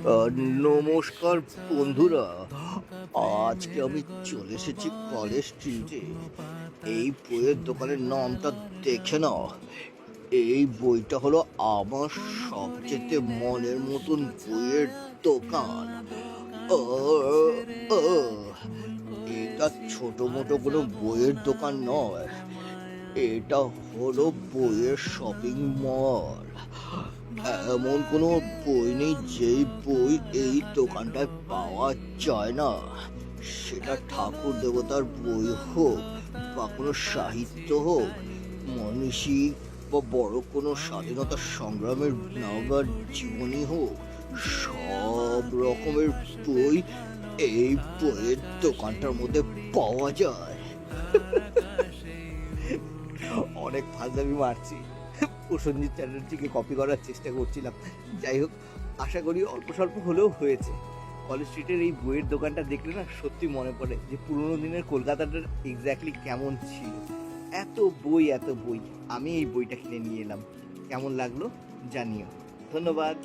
নমস্কার বন্ধুরা, আজকে আমি চলে এসেছি কলেজ স্ট্রিটে। এই বইয়ের দোকানের নামটা দেখে নাও। এই বইটা হলো আমার সবচেয়ে মনের মতন বইয়ের দোকান। আহ, আহ, এটা ছোট মোটো কোনো বইয়ের দোকান নয়, এটা হলো বইয়ের শপিং মল। এমন কোনো বই নেই যেই বই এই দোকানটায় পাওয়া যায় না। সেটা ঠাকুর দেবতার বই হোক বা কোনো সাহিত্য হোক, মনীষী বা বড় কোনো স্বাধীনতা সংগ্রামের নাগার জীবনী হোক, সব রকমের বই এই বইয়ের দোকানটার মধ্যে পাওয়া যায়। অনেক ফাজলামি মারছি, প্রসেনজিৎ চ্যাটার্জিকে কপি করার চেষ্টা করছিলাম। যাই হোক, আশা করি অল্প স্বল্প হলেও হয়েছে। কলেজ স্ট্রিটের এই বইয়ের দোকানটা দেখলে না সত্যি মনে পড়ে যে পুরোনো দিনের কলকাতাটা এক্স্যাক্টলি কেমন ছিল। এত বই এত বই, আমি এই বইটা কিনে নিয়ে এলাম। কেমন লাগলো জানিও। ধন্যবাদ।